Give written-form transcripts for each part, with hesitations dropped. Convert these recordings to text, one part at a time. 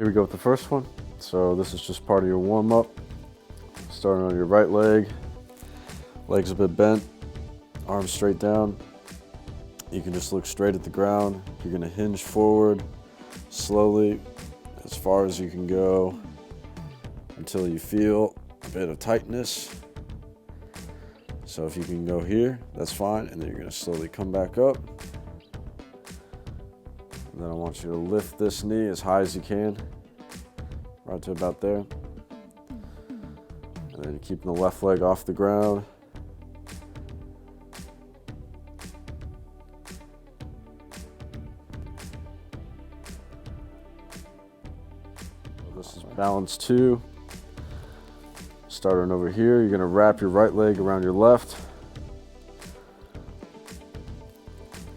Here we go with the first one. So this is just part of your warm-up. Starting on your right leg, legs a bit bent, arms straight down. You can just look straight at the ground. You're gonna hinge forward slowly as far as you can go until you feel a bit of tightness. So if you can go here, that's fine, and then you're gonna slowly come back up. And then I want you to lift this knee as high as you can, right to about there. And then you're keeping the left leg off the ground. This is balance 2. Starting over here, you're gonna wrap your right leg around your left.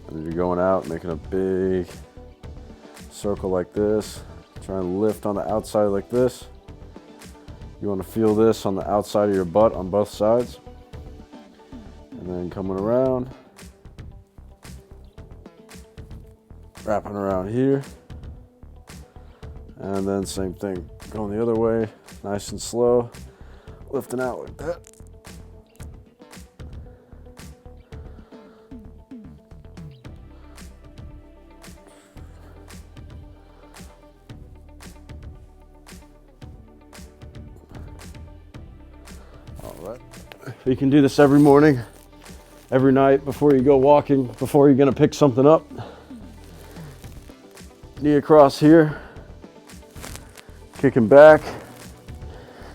And then you're going out, making a big circle like this. Trying to lift on the outside like this. You wanna feel this on the outside of your butt on both sides. And then coming around, wrapping around here. And then same thing, going the other way, nice and slow, lifting out like that. All right, you can do this every morning, every night, before you go walking, before you're gonna pick something up. Knee across here. Kicking back,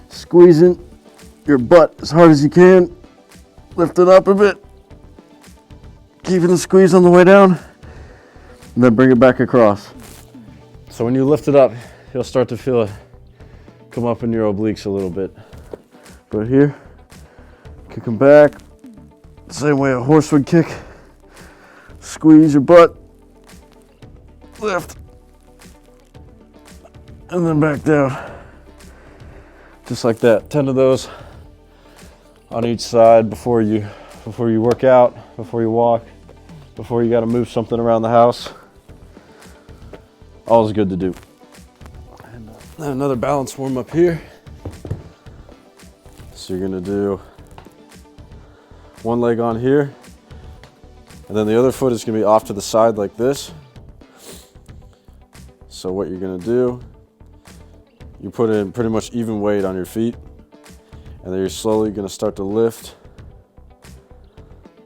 squeezing your butt as hard as you can, lift it up a bit, keeping the squeeze on the way down, and then bring it back across. So when you lift it up, you'll start to feel it come up in your obliques a little bit. But here, kicking back, same way a horse would kick, squeeze your butt, lift, and then back down, just like that. 10 of those on each side before you work out, before you walk, before you got to move something around the house. All is good to do. And then another balance warm up here. So you're gonna do one leg on here, and then the other foot is gonna be off to the side like this. So what you're gonna do, you put in pretty much even weight on your feet, and then you're slowly gonna start to lift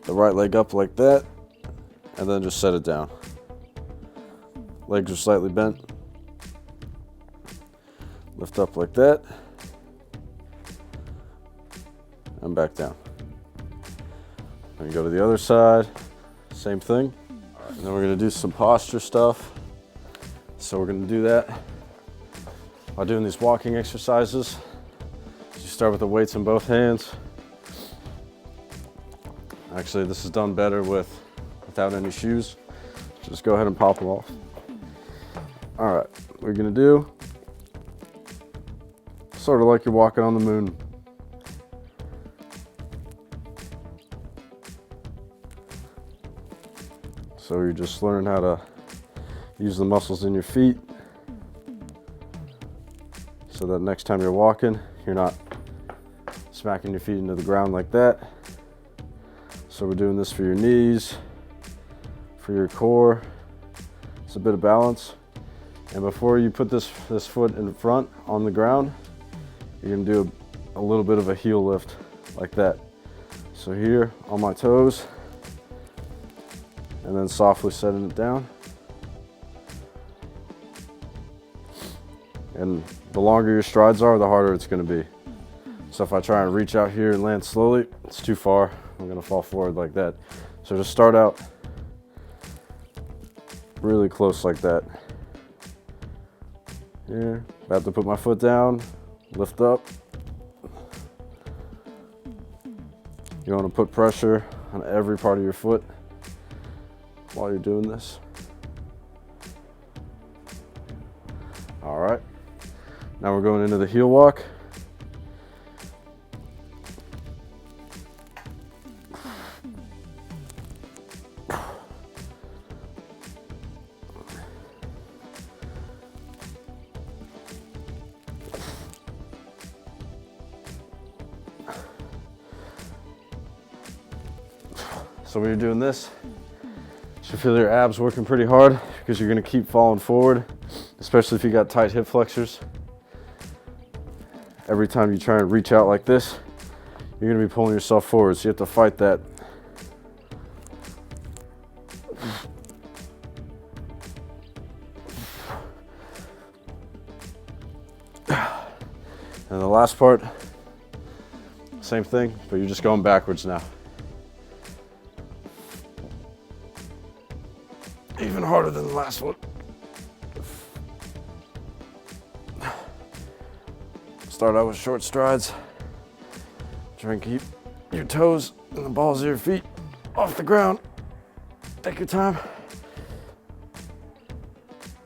the right leg up like that, and then just set it down. Legs are slightly bent. Lift up like that, and back down. And you go to the other side, same thing. And then we're gonna do some posture stuff. So we're gonna do that while doing these walking exercises. You start with the weights in both hands. Actually, this is done better without any shoes. Just go ahead and pop them off. All right, what we're gonna do, sort of like you're walking on the moon. So you're just learning how to use the muscles in your feet, so that next time you're walking, you're not smacking your feet into the ground like that. So we're doing this for your knees, for your core. It's a bit of balance. And before you put this foot in front on the ground, you're gonna do a little bit of a heel lift like that. So here on my toes, and then softly setting it down. And the longer your strides are, the harder it's gonna be. So if I try and reach out here and land slowly, it's too far. I'm gonna fall forward like that. So just start out really close like that. Here, about to put my foot down, lift up. You wanna put pressure on every part of your foot while you're doing this. All right, now we're going into the heel walk. So when you're doing this, you should feel your abs working pretty hard because you're gonna keep falling forward, especially if you got tight hip flexors. Every time you try and reach out like this, you're gonna be pulling yourself forward, so you have to fight that. And the last part, same thing, but you're just going backwards now. Even harder than the last one. Start out with short strides. Try and keep your toes and the balls of your feet off the ground. Take your time.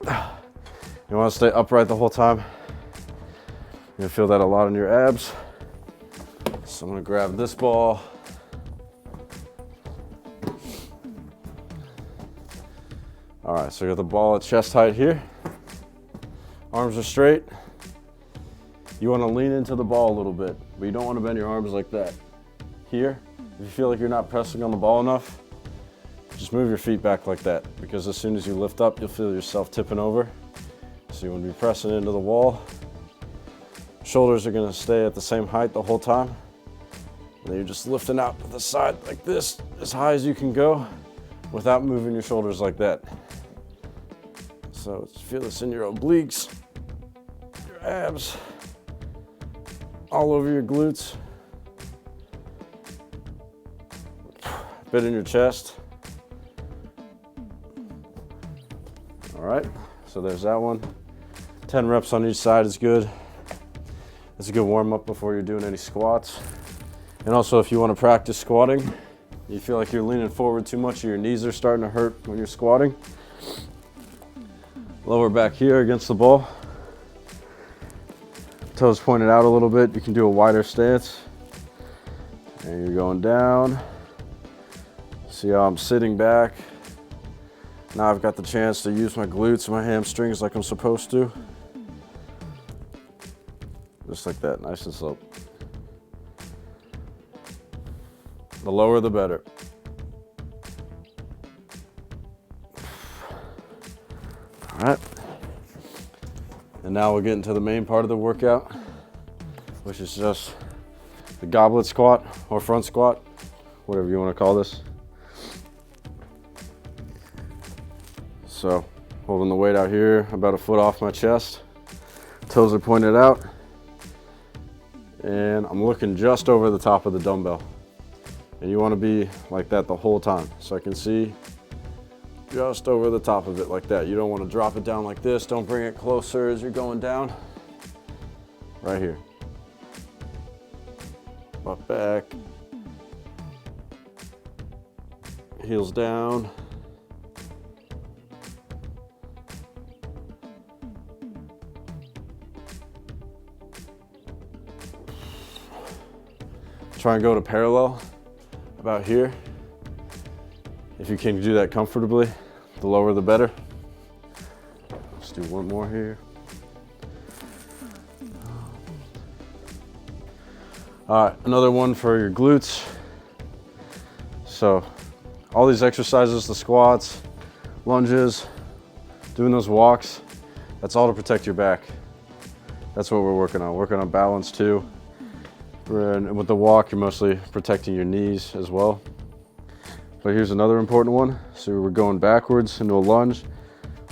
You want to stay upright the whole time. You're gonna feel that a lot in your abs. So I'm gonna grab this ball. All right, so I got the ball at chest height here. Arms are straight. You wanna lean into the ball a little bit, but you don't wanna bend your arms like that. Here, if you feel like you're not pressing on the ball enough, just move your feet back like that, because as soon as you lift up, you'll feel yourself tipping over. So you wanna be pressing into the wall. Shoulders are gonna stay at the same height the whole time. And then you're just lifting out to the side like this, as high as you can go, without moving your shoulders like that. So feel this in your obliques, your abs, all over your glutes, a bit in your chest. All right, so there's that one. 10 reps on each side is good. It's a good warm up before you're doing any squats. And also if you want to practice squatting, you feel like you're leaning forward too much or your knees are starting to hurt when you're squatting, lower back here against the ball. Toes pointed out a little bit. You can do a wider stance. And you're going down. See how I'm sitting back. Now I've got the chance to use my glutes and my hamstrings like I'm supposed to. Just like that, nice and slow. The lower the better. All right. And now we'll get into the main part of the workout, which is just the goblet squat or front squat, whatever you want to call this. So holding the weight out here, about a foot off my chest. Toes are pointed out. And I'm looking just over the top of the dumbbell. And you want to be like that the whole time. So I can see just over the top of it like that. You don't want to drop it down like this. Don't bring it closer as you're going down. Right here. Butt back. Heels down. Try and go to parallel about here. If you can do that comfortably, the lower the better. Let's do one more here. All right, another one for your glutes. So all these exercises, the squats, lunges, doing those walks, that's all to protect your back. That's what we're working on balance too. And with the walk, you're mostly protecting your knees as well. But here's another important one. So we're going backwards into a lunge.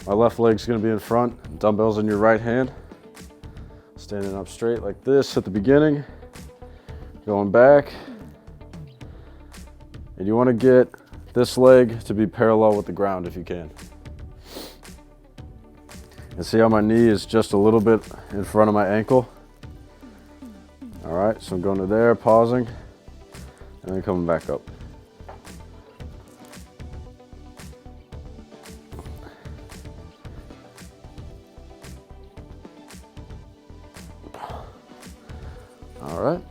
My left leg's gonna be in front, dumbbells in your right hand. Standing up straight like this at the beginning. Going back. And you wanna get this leg to be parallel with the ground if you can. And see how my knee is just a little bit in front of my ankle? All right, so I'm going to there, pausing, and then coming back up. All right.